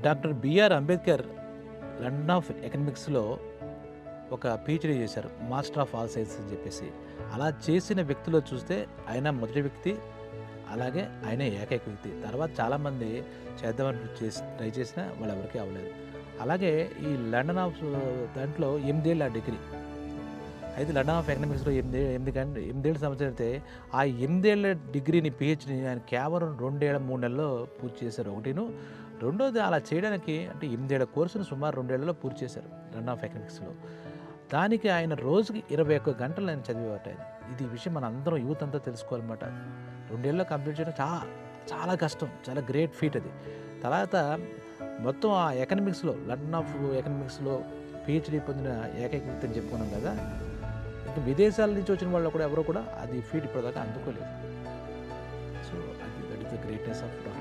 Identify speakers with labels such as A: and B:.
A: Doctor BR Ambedkar London of ఎకనామిక్స్‌లో ఒక PhD చేశారు. మాస్టర్ ఆఫ్ ఆల్ సైన్సెస్ అని చెప్పేసి. అలా చేసిన వ్యక్తిలో చూస్తే ఆయన మొదటి వ్యక్తి. అలాగే ఆయనే ఏకైక వ్యక్తి. తర్వాత చాలామంది చేద్దామని ట్రై చేసినా వాళ్ళెవరికీ అవ్వలేదు. అలాగే ఈ లండన్ ఆఫ్ దాంట్లో 8 ఏళ్ల డిగ్రీ. అయితే లండన్ ఆఫ్ ఎకనామిక్స్‌లో 8 ఏళ్ల సంవత్సరం అయితే ఆ 8 ఏళ్ల డిగ్రీని పీహెచ్‌డీని ఆయన కేవలం 2 ఏళ్ల 3 నెలల్లో పూర్తి చేశారు ఒకటిను. రెండోది అలా చేయడానికి అంటే 8 ఏళ్ల కోర్సును సుమారు 2 ఏళ్లలో పూర్తి చేశారు లండన్ ఆఫ్ ఎకనామిక్స్‌లో. దానికి ఆయన రోజుకి 21 గంటలు ఆయన చదివేవాట ఆయన. ఇది ఈ విషయం మనందరం యూత్ అంతా తెలుసుకోవాలన్నమాట. 2 ఏళ్లలో కంప్లీట్ చేయడం చాలా కష్టం. చాలా గ్రేట్ ఫీట్ అది. తర్వాత మొత్తం ఆ ఎకనామిక్స్‌లో లండన్ ఆఫ్ ఎకనామిక్స్‌లో పీహెచ్‌డీ పొందిన ఏకైక వ్యక్తి అని చెప్పుకున్నాం కదా! ఇంకా విదేశాల నుంచి వచ్చిన వాళ్ళు కూడా ఎవరు కూడా అది ఫీట్ ఇప్పటిదాకా అందుకోలేదు. So, that is the greatness of doctor